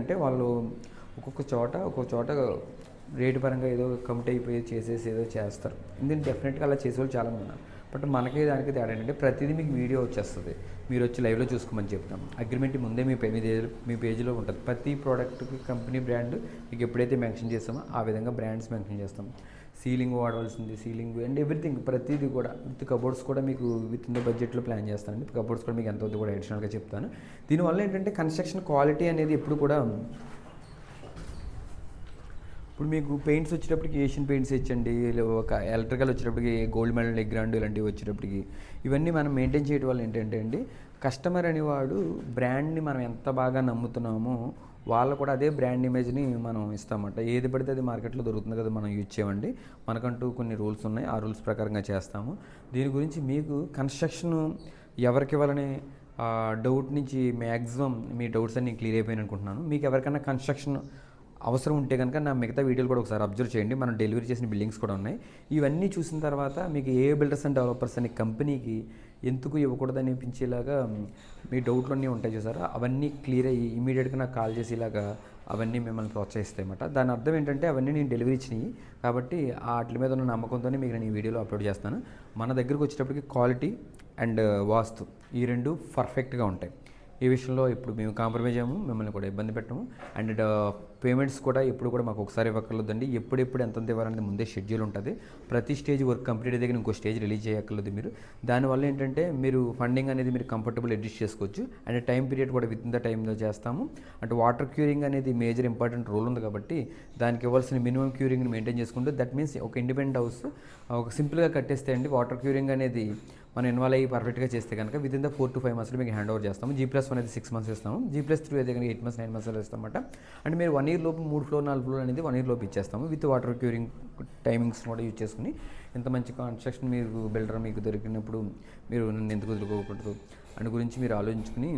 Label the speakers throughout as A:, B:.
A: ఏంటంటే వాళ్ళు ఒక్కొక్క చోట రేటు పరంగా ఏదో కమిట్ అయిపోయి చేసేసి ఏదో చేస్తారు. ఎందుకంటే డెఫినెట్గా అలా చేసేవాళ్ళు చాలామంది ఉన్నారు. బట్ మనకి దానికి తేడా ఏంటంటే ప్రతిదీ మీకు వీడియో వచ్చేస్తుంది, మీరు వచ్చి లైవ్లో చూసుకోమని చెప్తాం. అగ్రిమెంట్ ముందే మీ పేజీలో ఉంటుంది. ప్రతి ప్రోడక్ట్కి కంపెనీ బ్రాండ్ మీకు ఎప్పుడైతే మెన్షన్ చేస్తామో ఆ విధంగా బ్రాండ్స్ మెన్షన్ చేస్తాం. సీలింగ్ వాడవలసింది, సీలింగ్ అండ్ ఎవ్రీథింగ్ ప్రతిదీ కూడా విత్ కబోర్డ్స్ కూడా మీకు విత్ ఇన్ ద బడ్జెట్లో ప్లాన్ చేస్తానండి. కబోర్డ్స్ కూడా మీకు ఎంత అవుతుంది కూడా అడిషనల్గా చెప్తాను. దీనివల్ల ఏంటంటే కన్స్ట్రక్షన్ క్వాలిటీ అనేది ఎప్పుడు కూడా, ఇప్పుడు మీకు పెయింట్స్ వచ్చేటప్పటికి ఏషియన్ పెయింట్స్ ఇచ్చండి, ఒక ఎలక్ట్రికల్ వచ్చేటప్పటికి గోల్డ్ మెడల్ ఎగ్రాండ్ ఇలాంటివి వచ్చేటప్పటికి ఇవన్నీ మనం మెయింటైన్ చేయడం వల్ల ఏంటంటే అండి, కస్టమర్ అనేవాడు బ్రాండ్ని మనం ఎంత బాగా నమ్ముతున్నామో వాళ్ళు కూడా అదే బ్రాండ్ ఇమేజ్ని మనం ఇస్తామన్నమాట. ఏది పడితే అది మార్కెట్లో దొరుకుతుంది కదా, మనం యూజ్ చేయమండి. మనకంటూ కొన్ని రూల్స్ ఉన్నాయి, ఆ రూల్స్ ప్రకారంగా చేస్తాము. దీని గురించి మీకు కన్స్ట్రక్షన్ ఎవరికి ఇవ్వాలనే డౌట్ నుంచి మ్యాక్సిమం మీ డౌట్స్ అన్నీ క్లియర్ అయిపోయినాయి అనుకుంటున్నాను. మీకు ఎవరికైనా కన్స్ట్రక్షన్ అవసరం ఉంటే కనుక నా మిగతా వీడియోలు కూడా ఒకసారి అబ్జర్వ్ చేయండి. మనం డెలివరీ చేసిన బిల్డింగ్స్ కూడా ఉన్నాయి. ఇవన్నీ చూసిన తర్వాత మీకు ఏ బిల్డర్స్ అండ్ డెవలపర్స్ అనే కంపెనీకి ఎందుకు ఇవ్వకూడదు అనిపించేలాగా మీ డౌట్లు అన్నీ ఉంటాయి చూసారా, అవన్నీ క్లియర్ అయ్యి ఇమీడియట్గా నాకు కాల్ చేసేలాగా అవన్నీ మిమ్మల్ని ప్రోత్సహిస్తాయి అన్నమాట. దాని అర్థం ఏంటంటే అవన్నీ నేను డెలివరీ ఇచ్చినాయి కాబట్టి వాటి మీద ఉన్న నమ్మకంతోనే మీకు నేను ఈ వీడియోలో అప్లోడ్ చేస్తాను. మన దగ్గరకు వచ్చేటప్పటికి క్వాలిటీ అండ్ వాస్తు ఈ రెండు పర్ఫెక్ట్గా ఉంటాయి. ఈ విషయంలో ఇప్పుడు మేము కాంప్రమైజ్ అయ్యాము, మిమ్మల్ని కూడా ఇబ్బంది పెట్టము. అండ్ పేమెంట్స్ కూడా ఎప్పుడు కూడా మాకు ఒకసారి ఇవ్వక్కర్లేదండి. ఎప్పుడెప్పుడు ఎంత ఇవ్వాలనేది ముందే షెడ్యూల్ ఉంటుంది. ప్రతి స్టేజ్ వర్క్ కంప్లీట్ దగ్గర ఇంకో స్టేజ్ రిలీజ్ చేయక్కర్లేదు మీరు. దానివల్ల ఏంటంటే మీరు ఫండింగ్ అనేది మీరు కంఫర్టబుల్ అడ్జస్ట్ చేసుకోవచ్చు. అండ్ టైం పీరియడ్ కూడా విత్ ఇన్ ద టైంలో చేస్తాము. అంటే వాటర్ క్యూరింగ్ అనేది మేజర్ ఇంపార్టెంట్ రోల్ ఉంది కాబట్టి దానికి ఇవ్వాల్సిన మినిమం క్యూరింగ్ని మెయింటైన్ చేసుకుంటూ, దట్ మీన్స్ ఒక ఇండిపెండెంట్ హౌస్ ఒక సింపుల్గా కట్టేస్తే అండి వాటర్ క్యూరింగ్ అనేది మనం ఇన్వాల్వ్ అయ్యి పర్ఫెక్ట్గా చేస్తే కనుక విత్ ఇన్ ద 4 to 5 monthsలో మీకు హ్యాండ్ ఓవర్ చేస్తాము. G+1 అనేది 6 months ఇస్తాము, G+3 అయితే కనుక 8 months 9 months ఇస్తామన్నమాట. అండ్ మీరు 1 year లోపు 3 floor 4 floor అనేది 1 year లోపు ఇచ్చేస్తాము విత్ వాటర్ క్యూరింగ్ టైమింగ్స్ కూడా యూజ్ చేసుకుని. ఇంత మంచి కన్స్ట్రక్షన్ మీరు బిల్డర్ మీకు దొరికినప్పుడు మీరు నన్ను ఎందుకు వదులుకోకూడదు అండ్ గురించి మీరు ఆలోచించుకుని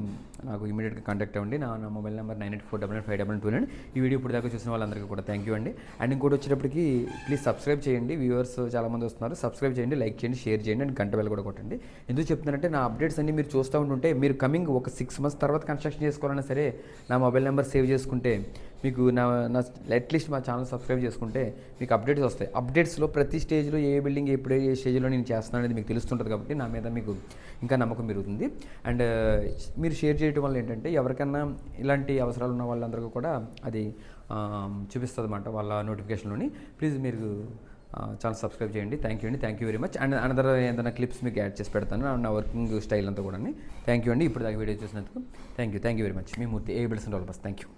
A: నాకు ఇమీడియట్గా కాంటాక్ట్ అవ్వండి. నా మొబైల్ నెంబర్ 98489522. ఈ వీడియో ఇప్పుడు దాకా చూసిన వాళ్ళందరికీ కూడా థ్యాంక్ యూ అండి. అండ్ ఇంకోటి వచ్చేటప్పటికి ప్లీజ్ సబ్స్క్రైబ్ చేయండి. వ్యూవర్స్ చాలామంది వస్తున్నారు, సబ్స్క్రైబ్ చేయండి, లైక్ చేయండి, షేర్ చేయండి అండ్ గంట బెల్ కూడా కొట్టండి. ఎందుకు చెప్తున్నానంటే నా అప్డేట్స్ అన్ని మీరు చూస్తూ ఉంటుంటే మీరు కమింగ్ ఒక 6 months తర్వాత కన్స్ట్రక్షన్ చేసుకోవాలన్నా సరే నా మొబైల్ నెంబర్ సేవ్ చేసుకుంటే మీకు నా అట్లీస్ట్ మా ఛానల్ సబ్స్క్రైబ్ చేసుకుంటే మీకు అప్డేట్స్ వస్తాయి. అప్డేట్స్లో ప్రతి స్టేజ్లో ఏ బిల్డింగ్ ఎప్పుడే ఏ స్టేజ్లో నేను చేస్తున్నాను అనేది మీకు తెలుస్తుంటుంది కాబట్టి నా మీద మీకు ఇంకా నమ్మకం పెరుగుతుంది. అండ్ మీరు షేర్ చేయడం వల్ల ఏంటంటే ఎవరికన్నా ఇలాంటి అవసరాలు ఉన్న వాళ్ళందరికీ కూడా అది చూపిస్తుంది అన్నమాట వాళ్ళ నోటిఫికేషన్లోని. ప్లీజ్ మీరు ఛానల్ సబ్స్క్రైబ్ చేయండి. థ్యాంక్ యూ అండి, thank you very much. And another ఏదైనా క్లిప్స్ మీకు యాడ్ చేసి పెడతాను నా వర్కింగ్ స్టైల్ అంతా కూడా. థ్యాంక్ యూ అండి, ఇప్పుడు దాకా వీడియో చూసినందుకు thank you very much. Me Murthy, A builders and developers. Thank you.